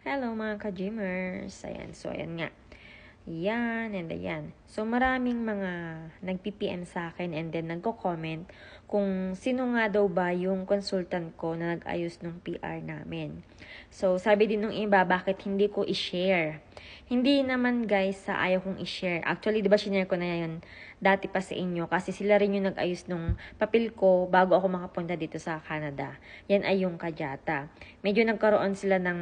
Hello mga ka-gymmers! Ayan, so ayan nga. Yan, and ayan. So maraming mga nag-PPM sa akin and then nagko-comment kung sino nga daw ba yung consultant ko na nag-ayos ng PR namin. So sabi din nung iba, bakit hindi ko i-share? Hindi naman guys sa ayaw kong i-share. Actually, di ba shinare ko na yan dati pa sa inyo kasi sila rin yung nag-ayos nung papel ko bago ako makapunta dito sa Canada. Yan ay yung Kajata. Medyo nagkaroon sila ng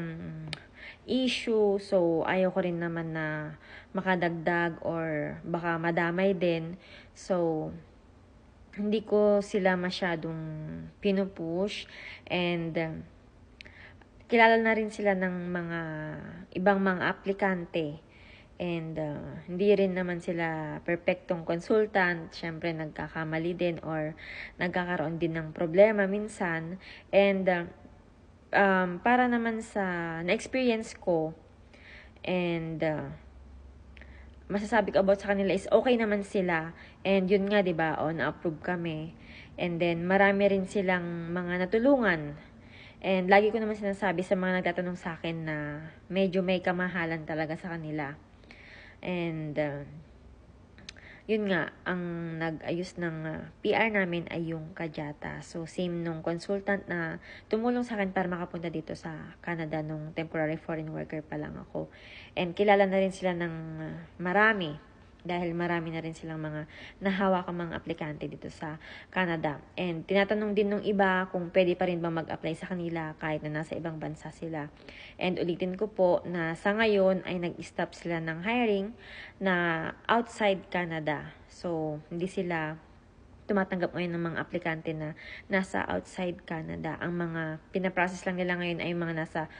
issue. So, ayaw ko rin naman na makadagdag or baka madamay din. So, hindi ko sila masyadong pinupush and kilala na rin sila ng mga ibang mga aplikante and hindi rin naman sila perfectong consultant. Syempre nagkakamali din or nagkakaroon din ng problema minsan and para naman sa na-experience ko and masasabi ko about sa kanila is okay naman sila and yun nga 'di ba na-approve kami and then marami rin silang mga natulungan and lagi ko naman sinasabi sa mga nagtatanong sa akin na medyo may kamahalan talaga sa kanila and yun nga, ang nag-ayos ng PR namin ay yung Kajata. So, same nung consultant na tumulong sa akin para makapunta dito sa Canada nung temporary foreign worker pa lang ako. And kilala na rin sila ng marami dahil marami na rin silang mga nahawakang mga aplikante dito sa Canada. And tinatanong din nung iba kung pwede pa rin ba mag-apply sa kanila kahit na nasa ibang bansa sila. And ulitin ko po na sa ngayon ay nag-stop sila ng hiring na outside Canada. So, hindi sila tumatanggap ngayon ng mga aplikante na nasa outside Canada. Ang mga pinaprocess lang nila ngayon ay mga nasa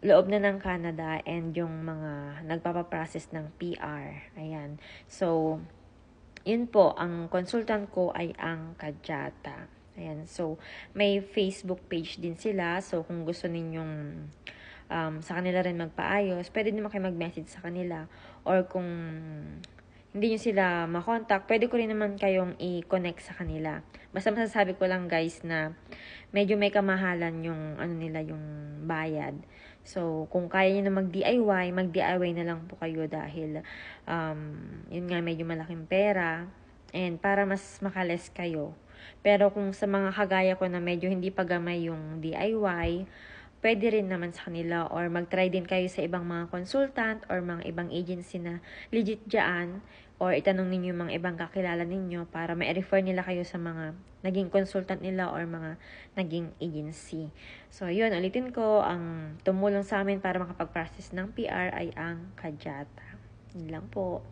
loob na ng Canada and yung mga nagpapaprocess ng PR. Ayan. So, yun po, ang consultant ko ay ang Kajata. Ayan. So, may Facebook page din sila. So, kung gusto ninyong sa kanila rin magpaayos, pwede naman kayo mag-message sa kanila. Or kung hindi nyo sila makontak, pwede ko rin naman kayong i-connect sa kanila. Basta masasabi ko lang guys na medyo may kamahalan yung nila yung bayad. So, kung kaya nyo na mag-DIY na lang po kayo dahil yun nga medyo malaking pera and para mas makales kayo. Pero kung sa mga kagaya ko na medyo hindi pa gamay yung DIY, pwede rin naman sa kanila or mag-try din kayo sa ibang mga consultant or mga ibang agency na legit dyan or itanong ninyo yung mga ibang kakilala ninyo para ma-refer nila kayo sa mga naging consultant nila or mga naging agency. So, yun, ulitin ko, ang tumulong sa amin para makapag-process ng PR ay ang Kajata. Yun lang po.